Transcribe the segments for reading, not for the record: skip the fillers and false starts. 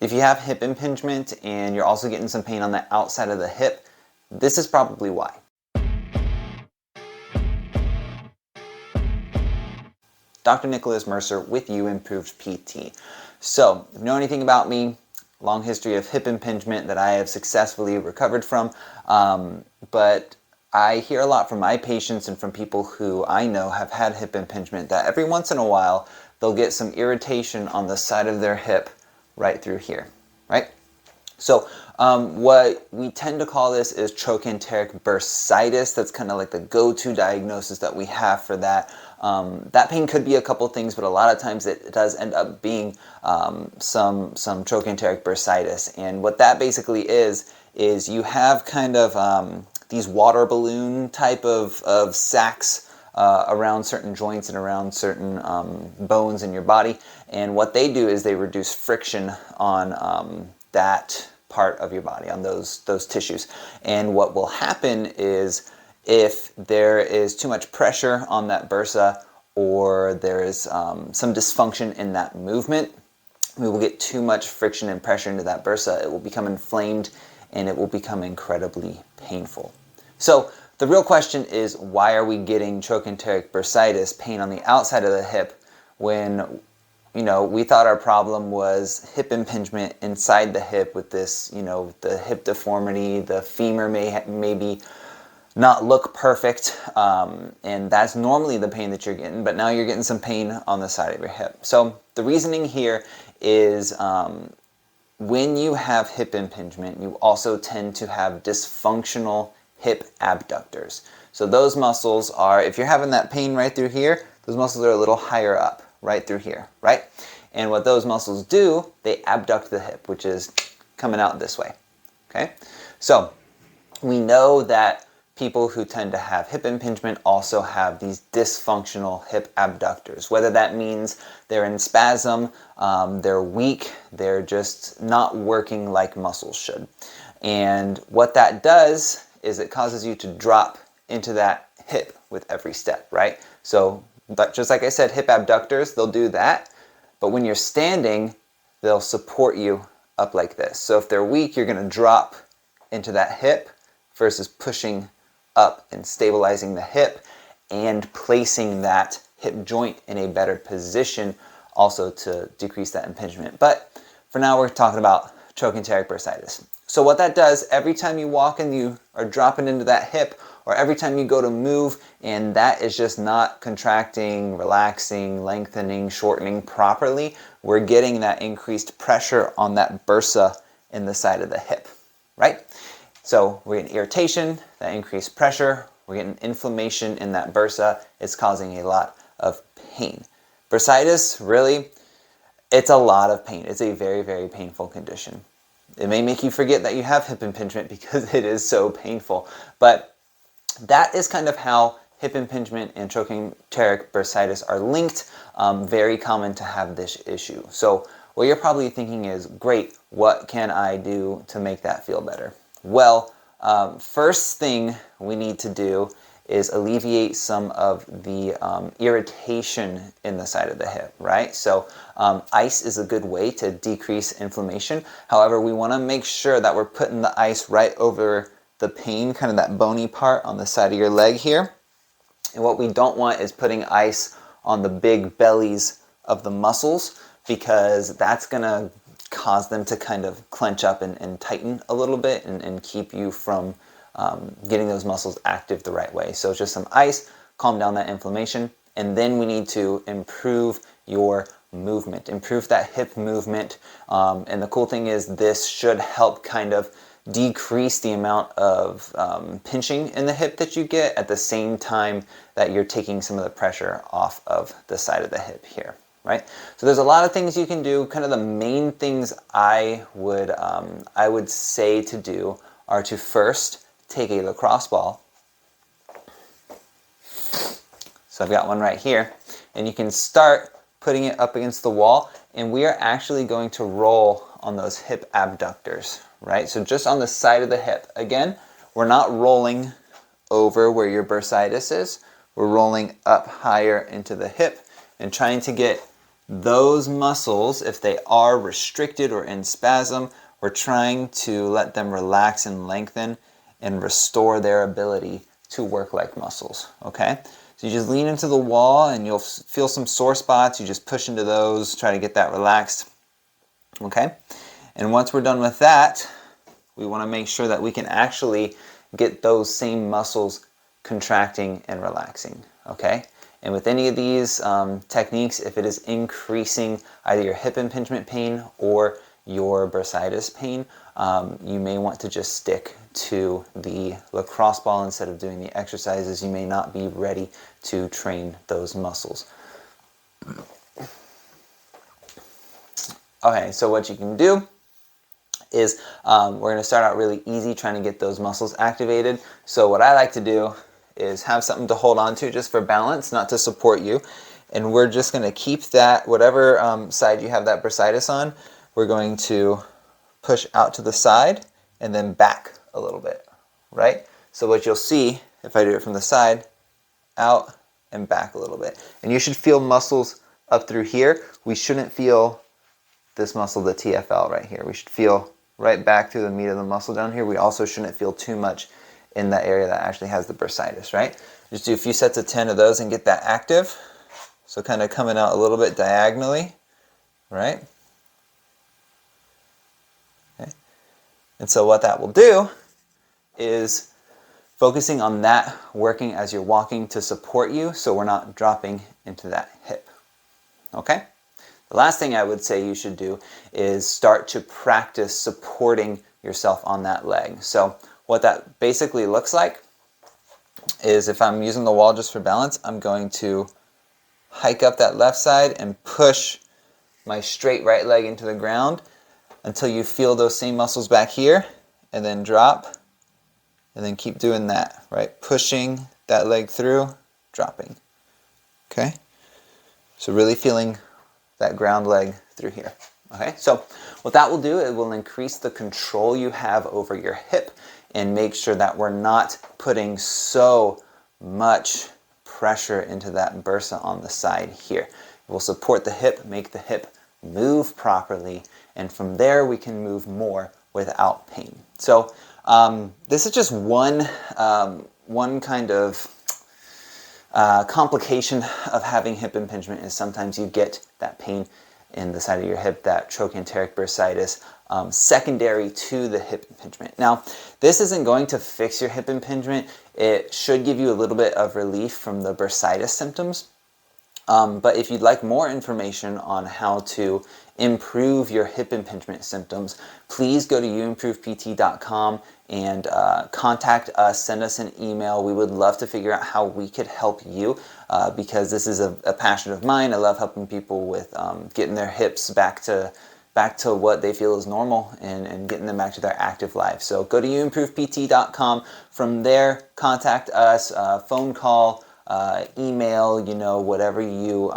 if you have hip impingement and you're also getting some pain on the outside of the hip, this is probably why. Dr. Nicholas Mercer with You Improved PT. So, if you know anything about me, long history of hip impingement that I have successfully recovered from, but I hear a lot from my patients and from people who I know have had hip impingement that every once in a while they'll get some irritation on the side of their hip right through here, right? So what we tend to call this is Trochanteric Bursitis. That's kind of like the go-to diagnosis that we have for that. That pain could be a couple things, but a lot of times it does end up being some Trochanteric Bursitis. And what that basically is you have kind of these water balloon type of sacs around certain joints and around certain bones in your body. And what they do is they reduce friction on that part of your body, on those tissues. And what will happen is if there is too much pressure on that bursa, or there is some dysfunction in that movement, we will get too much friction and pressure into that bursa. It will become inflamed and it will become incredibly painful. So the real question is, why are we getting Trochanteric Bursitis, pain on the outside of the hip, when we thought our problem was hip impingement inside the hip with this, the hip deformity, the femur maybe not look perfect, and that's normally the pain that you're getting, but now you're getting some pain on the side of your hip. So the reasoning here is when you have hip impingement, you also tend to have dysfunctional hip abductors. So those muscles are, if you're having that pain right through here, those muscles are a little higher up, right through here, right? And what those muscles do, they abduct the hip, which is coming out this way, okay? So we know that people who tend to have hip impingement also have these dysfunctional hip abductors, whether that means they're in spasm, they're weak, they're just not working like muscles should. And what that does is it causes you to drop into that hip with every step, right? So, but just like I said, hip abductors, they'll do that, but when you're standing, they'll support you up like this. So if they're weak, you're going to drop into that hip versus pushing up and stabilizing the hip and placing that hip joint in a better position also to decrease that impingement. But for now, we're talking about Trochanteric Bursitis. So what that does, every time you walk and you are dropping into that hip, or every time you go to move and that is just not contracting, relaxing, lengthening, shortening properly, we're getting that increased pressure on that bursa in the side of the hip, right? So we're getting irritation, that increased pressure, we're getting inflammation in that bursa. It's causing a lot of pain. Bursitis, really, it's a lot of pain. It's a very, very painful condition. It may make you forget that you have hip impingement because it is so painful. But that is kind of how hip impingement and Trochanteric Bursitis are linked. Very common to have this issue. So what you're probably thinking is, great, what can I do to make that feel better? Well, first thing we need to do is alleviate some of the irritation in the side of the hip, right? So ice is a good way to decrease inflammation. However, we want to make sure that we're putting the ice right over the pain, kind of that bony part on the side of your leg here. And what we don't want is putting ice on the big bellies of the muscles, because that's going to cause them to kind of clench up and tighten a little bit and keep you from getting those muscles active the right way. So just some ice, calm down that inflammation, and then we need to improve your movement, improve that hip movement. And the cool thing is this should help kind of decrease the amount of pinching in the hip that you get at the same time that you're taking some of the pressure off of the side of the hip here, right? So there's a lot of things you can do. Kind of the main things I would say to do are to first take a lacrosse ball. So I've got one right here, and you can start putting it up against the wall, and we are actually going to roll on those hip abductors, right? So just on the side of the hip. Again, we're not rolling over where your bursitis is. We're rolling up higher into the hip and trying to get those muscles, if they are restricted or in spasm, we're trying to let them relax and lengthen and restore their ability to work like muscles, okay? So you just lean into the wall and you'll feel some sore spots. You just push into those, try to get that relaxed, okay? And once we're done with that, we want to make sure that we can actually get those same muscles contracting and relaxing, okay? And with any of these techniques, if it is increasing either your hip impingement pain or your bursitis pain, you may want to just stick to the lacrosse ball instead of doing the exercises. You may not be ready to train those muscles. Okay, so what you can do is we're going to start out really easy trying to get those muscles activated. So what I like to do is have something to hold on to just for balance, not to support you. And we're just going to keep that, whatever side you have that bursitis on, we're going to push out to the side and then back a little bit, right? So what you'll see, if I do it from the side, out and back a little bit. And you should feel muscles up through here. We shouldn't feel this muscle, the TFL right here. We should feel right back through the meat of the muscle down here. We also shouldn't feel too much in that area that actually has the bursitis, right? Just do a few sets of 10 of those and get that active. So kind of coming out a little bit diagonally, right? Okay. And so what that will do is focusing on that working as you're walking to support you so we're not dropping into that hip, okay? The last thing I would say you should do is start to practice supporting yourself on that leg. So what that basically looks like is if I'm using the wall just for balance, I'm going to hike up that left side and push my straight right leg into the ground until you feel those same muscles back here, and then drop, and then keep doing that, right? Pushing that leg through, dropping, okay? So really feeling that ground leg through here, okay? So what that will do, it will increase the control you have over your hip and make sure that we're not putting so much pressure into that bursa on the side here. It will support the hip, make the hip move properly, and from there we can move more without pain. So this is just one kind of complication of having hip impingement is sometimes you get that pain in the side of your hip, that trochanteric bursitis, secondary to the hip impingement. Now, this isn't going to fix your hip impingement. It should give you a little bit of relief from the bursitis symptoms. But if you'd like more information on how to improve your hip impingement symptoms, please go to youimprovept.com and contact us, send us an email. We would love to figure out how we could help you because this is a passion of mine. I love helping people with getting their hips back to what they feel is normal and getting them back to their active life. So go to youimprovept.com. From there, contact us, phone call, email, whatever you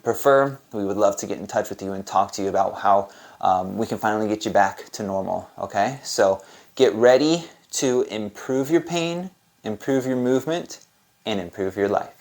prefer. We would love to get in touch with you and talk to you about how we can finally get you back to normal, okay? So get ready to improve your pain, improve your movement, and improve your life.